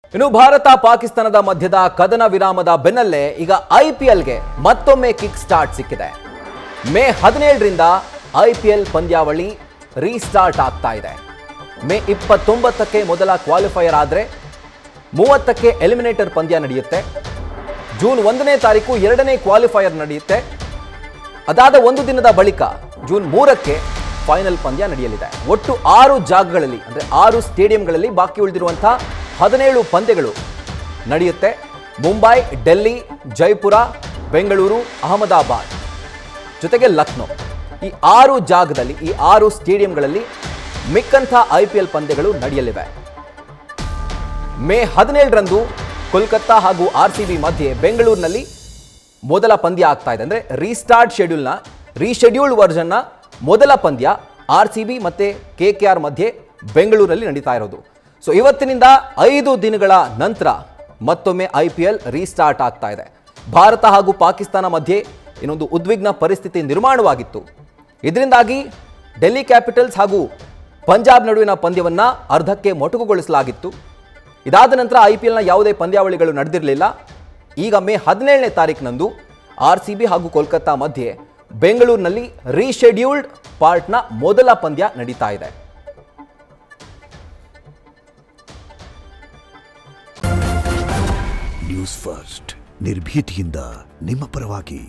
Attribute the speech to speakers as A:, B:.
A: ಇನ್ನು ಭಾರತ ಪಾಕಿಸ್ತಾನದ ಮಧ್ಯದ ಕದನ ವಿರಾಮದ ಬೆನ್ನಲ್ಲೇ ಈಗ ಐಪಿಎಲ್ಗೆ ಮತ್ತೊಮ್ಮೆ ಕಿಕ್ ಸ್ಟಾರ್ಟ್ ಸಿಕ್ಕಿದೆ. ಮೇ 17ರಿಂದ ಐಪಿಎಲ್ ಪಂದ್ಯಾವಳಿ ರೀಸ್ಟಾರ್ಟ್ ಆಗ್ತಾ ಇದೆ. ಮೇ 29ಕ್ಕೆ ಮೊದಲ ಕ್ವಾಲಿಫೈಯರ್ ಆದರೆ 30ಕ್ಕೆ ಎಲಿಮಿನೇಟರ್ ಪಂದ್ಯ ನಡೆಯುತ್ತೆ. ಜೂನ್ 1ನೇ ತಾರೀಕು ಎರಡನೇ ಕ್ವಾಲಿಫೈಯರ್ ನಡೆಯುತ್ತೆ. ಅದಾದ ಒಂದು ದಿನದ ಬಳಿಕ ಜೂನ್ 3ಕ್ಕೆ ಫೈನಲ್ ಪಂದ್ಯ ನಡೆಯಲಿದೆ. ಒಟ್ಟು 6 ಜಾಗಗಳಲ್ಲಿ ಅಂದರೆ 6 ಸ್ಟೇಡಿಯಂಗಳಲ್ಲಿ ಬಾಕಿ ಉಳಿದಿರುವಂತಹ 17 ಪಂದ್ಯಗಳು ನಡೆಯುತ್ತೆ. ಮುಂಬೈ, ಡೆಲ್ಲಿ, ಜೈಪುರ, ಬೆಂಗಳೂರು, ಅಹಮದಾಬಾದ್ ಜೊತೆಗೆ ಲಕ್ನೋ, ಈ 6 ಜಾಗದಲ್ಲಿ ಈ 6 ಸ್ಟೇಡಿಯಂಗಳಲ್ಲಿ ಮಿಕ್ಕಂಥ ಐಪಿಎಲ್ ಪಂದ್ಯಗಳು ನಡೆಯಲಿವೆ. ಮೇ 17ರಂದು ಕೋಲ್ಕತ್ತಾ ಹಾಗೂ ಆರ್ಸಿಬಿ ಮಧ್ಯೆ ಬೆಂಗಳೂರಿನಲ್ಲಿ ಮೊದಲ ಪಂದ್ಯ ಆಗ್ತಾ ಇದೆ. ಅಂದರೆ ರೀಶೆಡ್ಯೂಲ್ಡ್ ವರ್ಷನ್ನ ಮೊದಲ ಪಂದ್ಯ ಆರ್ಸಿಬಿ ಮತ್ತೆ ಕೆಕೆಆರ್ ಮಧ್ಯೆ ಬೆಂಗಳೂರಿನಲ್ಲಿ ನಡೀತಾ ಇರೋದು. ಸೊ ಇವತ್ತಿನಿಂದ 5 ದಿನಗಳ ನಂತರ ಮತ್ತೊಮ್ಮೆ ಐಪಿಎಲ್ ರೀಸ್ಟಾರ್ಟ್ ಆಗ್ತಾ ಇದೆ. ಭಾರತ ಹಾಗೂ ಪಾಕಿಸ್ತಾನ ಮಧ್ಯೆ ಇನ್ನೊಂದು ಉದ್ವಿಗ್ನ ಪರಿಸ್ಥಿತಿ ನಿರ್ಮಾಣವಾಗಿತ್ತು. ಇದರಿಂದಾಗಿ ಡೆಲ್ಲಿ ಕ್ಯಾಪಿಟಲ್ಸ್ ಹಾಗೂ ಪಂಜಾಬ್ ನಡುವಿನ ಪಂದ್ಯವನ್ನ ಅರ್ಧಕ್ಕೆ ಮೊಟಕುಗೊಳಿಸಲಾಗಿತ್ತು. ಇದಾದ ನಂತರ ಐಪಿಎಲ್ನ ಯಾವುದೇ ಪಂದ್ಯಾವಳಿಗಳು ನಡೆದಿರಲಿಲ್ಲ. ಈಗ ಮೇ 17ನೇ ತಾರೀಕಿನಂದು ಆರ್ಸಿಬಿ ಹಾಗೂ ಕೋಲ್ಕತ್ತಾ ಮಧ್ಯೆ ಬೆಂಗಳೂರಿನಲ್ಲಿ ರೀಶೆಡ್ಯೂಲ್ಡ್ ಪಾರ್ಟ್ನ ಮೊದಲ ಪಂದ್ಯ ನಡೀತಾ ಇದೆ.
B: ನ್ಯೂಸ್ ಫಸ್ಟ್ ನಿರ್ಭೀತಿಯಿಂದ ನಿಮ್ಮ ಪರವಾಗಿ.